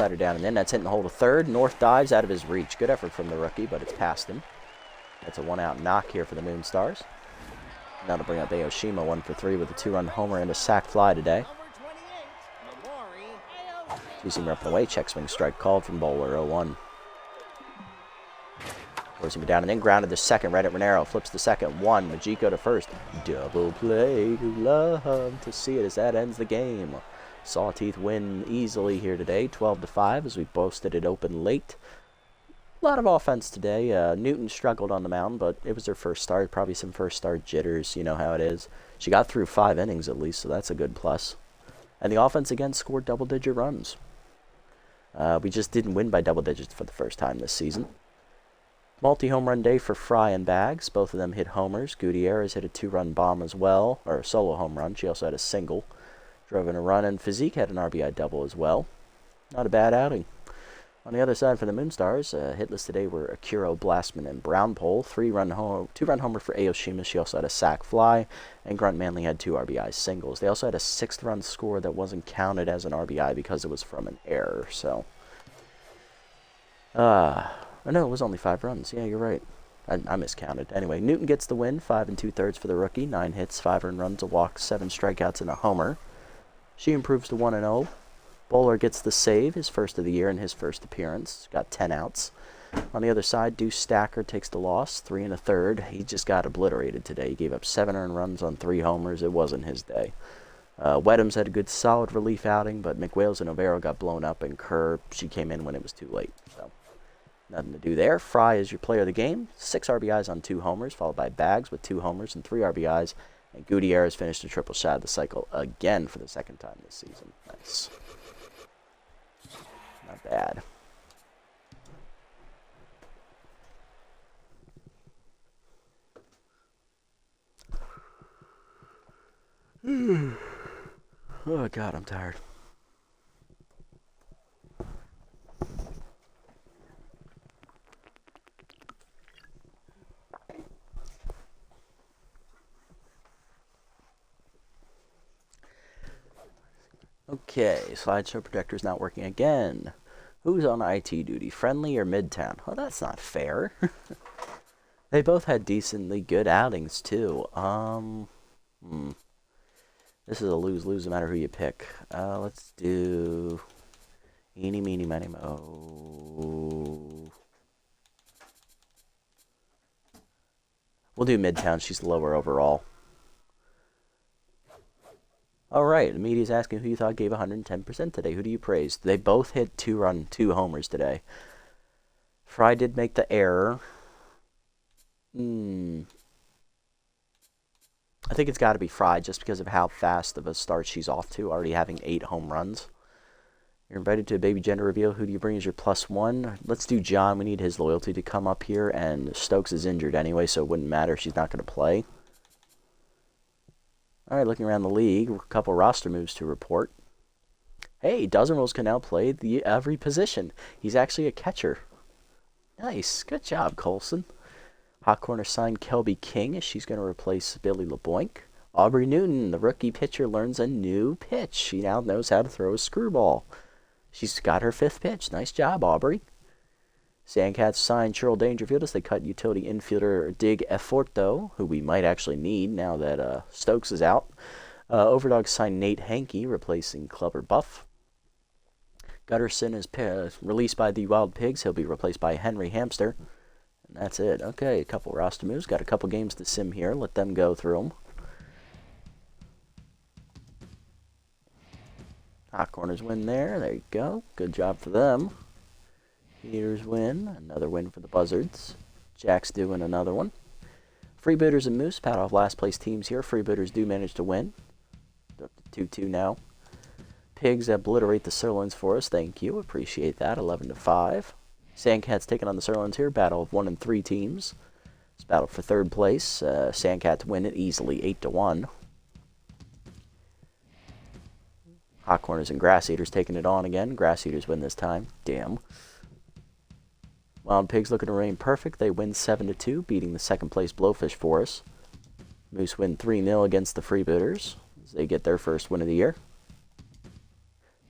Slider down and in. That's hitting the hole to third. North dives out of his reach. Good effort from the rookie, but it's past him. That's a one-out knock here for the Moonstars. Now to bring up Aoshima 1 for 3 with a 2-run homer and a sac fly today. Two-seamer up and away. Check swing strike called from bowler 0-1. Forcing me down and in. Grounded to second. Right at Renero. Flips to second. 1. Majiko to first. Double play. Love to see it as that ends the game. Sawteeth win easily here today. 12-5 as we boasted it open late. A lot of offense today. Newton struggled on the mound, but it was her first start. Probably some first start jitters. You know how it is. She got through 5 innings at least, so that's a good plus. And the offense again scored double-digit runs. We just didn't win by double digits for the first time this season. Multi-home run day for Fry and Bags. Both of them hit homers. Gutierrez hit a 2-run bomb as well, or a solo home run. She also had a single. Drove in a run, and Physique had an RBI double as well. Not a bad outing. On the other side for the Moonstars, hitless today were Akiro, Blastman, and Brownpole. 2-run homer for Aoshima. She also had a sac fly, and Grunt Manley had 2 RBI singles. They also had a 6th-run score that wasn't counted as an RBI because it was from an error. So, oh no, it was only 5 runs. Yeah, you're right. I miscounted. Anyway, Newton gets the win. 5 2/3 for the rookie. 9 hits, 5 earned runs, a walk, 7 strikeouts, and a homer. She improves to 1-0. Bowler gets the save, his first of the year in his first appearance. Got 10 outs. On the other side, Deuce Stacker takes the loss, 3 1/3. He just got obliterated today. He gave up 7 earned runs on 3 homers. It wasn't his day. Wedhams had a good solid relief outing, but McWales and Overo got blown up, and Kerr, she came in when it was too late. So nothing to do there. Fry is your player of the game. 6 RBIs on 2 homers, followed by Bags with 2 homers and 3 RBIs. And Gutierrez finished a triple shot of the cycle again for the 2nd time this season. Nice. Not bad. Oh, God, I'm tired. Okay, slideshow projector's not working again. Who's on IT duty, Friendly or Midtown? Oh, that's not fair. They both had decently good outings, too. This is a lose-lose no matter who you pick. Let's do eeny, meeny, miny, mo. We'll do Midtown. She's lower overall. All right, the media's asking who you thought gave 110% today. Who do you praise? They both hit 2 homers today. Fry did make the error. I think it's got to be Fry just because of how fast of a start she's off to, already having 8 home runs. You're invited to a baby gender reveal. Who do you bring as your +1? Let's do John. We need his loyalty to come up here, and Stokes is injured anyway, so it wouldn't matter. She's not going to play. All right, looking around the league, a couple roster moves to report. Hey, Dozen Rolls can now play every position. He's actually a catcher. Nice. Good job, Colson. Hot Corner signed Kelby King as she's going to replace Billy LeBoink. Aubrey Newton, the rookie pitcher, learns a new pitch. She now knows how to throw a screwball. She's got her 5th pitch. Nice job, Aubrey. Sandcats signed Cheryl Dangerfield as they cut utility infielder Dig Eforto, who we might actually need now that Stokes is out. Overdogs signed Nate Hankey, replacing Clubber Buff. Gutterson is released by the Wild Pigs. He'll be replaced by Henry Hamster. And that's it. Okay, a couple roster moves. Got a couple games to sim here. Let them go through them. Hot Corners win there. There you go. Good job for them. Heaters win. Another win for the Buzzards. Jack's doing another one. Freebooters and Moose pat off last place teams here. Freebooters do manage to win. Up to 2-2 now. Pigs obliterate the Sirloins for us. Thank you. Appreciate that. 11-5. Sandcats taking on the Sirloins here. Battle of 1 and 3 teams. It's battle for 3rd place. Sandcats win it easily 8-1. Hot Corners and Grass Eaters taking it on again. Grass Eaters win this time. Damn. Wild Pigs looking to remain perfect. They win 7-2, beating the 2nd place Blowfish for us. Moose win 3-0 against the Freebooters as they get their first win of the year.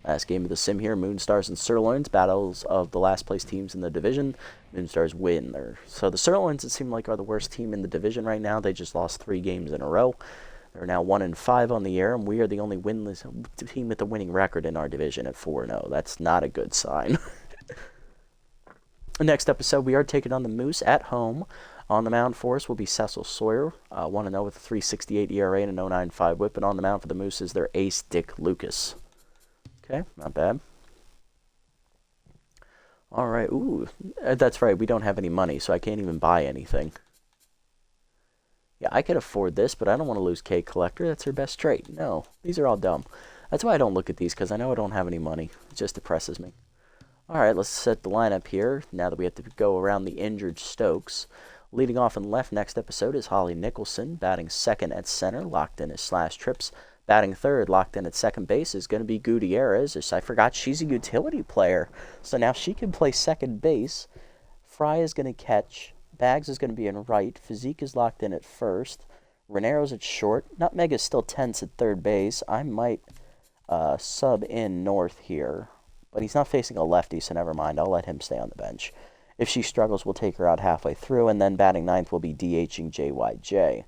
Last game of the sim here, Moonstars and Sirloins, battles of the last place teams in the division. Moonstars win. So the Sirloins, it seemed like, are the worst team in the division right now. They just lost 3 games in a row. They're now 1-5 on the year, and we are the only winless team with a winning record in our division at 4-0. That's not a good sign. Next episode, we are taking on the Moose at home. On the mound for us will be Cecil Sawyer, 1-0 with a 3.68 ERA and a 0.95 whip. And on the mound for the Moose is their ace, Dick Lucas. Okay, not bad. All right, ooh, that's right. We don't have any money, so I can't even buy anything. Yeah, I could afford this, but I don't want to lose K Collector. That's her best trait. No, these are all dumb. That's why I don't look at these, because I know I don't have any money. It just depresses me. All right, let's set the lineup here, now that we have to go around the injured Stokes. Leading off in left next episode is Holly Nicholson, batting second at center, locked in as slash trips. Batting third, locked in at second base, is going to be Gutierrez. I forgot she's a utility player, so now she can play second base. Fry is going to catch. Bags is going to be in right. Physique is locked in at first. Renero's at short. Nutmeg is still tense at third base. I might sub in North here, but he's not facing a lefty, so never mind. I'll let him stay on the bench. If she struggles, we'll take her out halfway through, and then batting ninth will be DHing JYJ.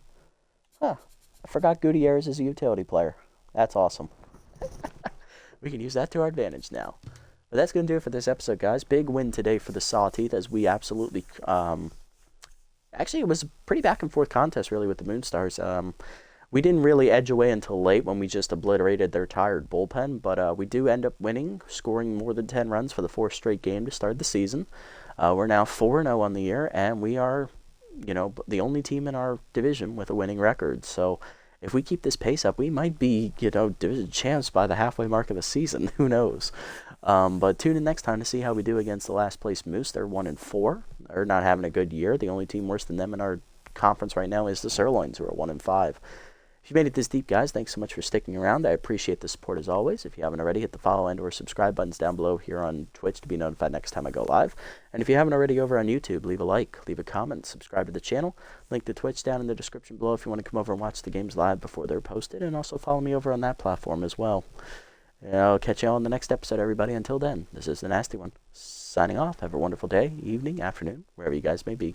Huh. I forgot Gutierrez is a utility player. That's awesome. We can use that to our advantage now. But that's going to do it for this episode, guys. Big win today for the Sawteeth, as we absolutely... actually, it was a pretty back-and-forth contest, really, with the Moonstars. We didn't really edge away until late when we just obliterated their tired bullpen, but we do end up winning, scoring more than 10 runs for the 4th straight game to start the season. We're now 4-0 on the year, and we are, the only team in our division with a winning record. So if we keep this pace up, we might be, division champs by the halfway mark of the season. Who knows? But tune in next time to see how we do against the last place Moose. They're 1-4. They're not having a good year. The only team worse than them in our conference right now is the Sirloins, who are 1-5. If you made it this deep, guys, thanks so much for sticking around. I appreciate the support as always. If you haven't already, hit the follow and or subscribe buttons down below here on Twitch to be notified next time I go live. And if you haven't already over on YouTube, leave a like, leave a comment, subscribe to the channel. Link to Twitch down in the description below if you want to come over and watch the games live before they're posted. And also follow me over on that platform as well. And I'll catch you all in the next episode, everybody. Until then, this is the Nasty One, signing off. Have a wonderful day, evening, afternoon, wherever you guys may be.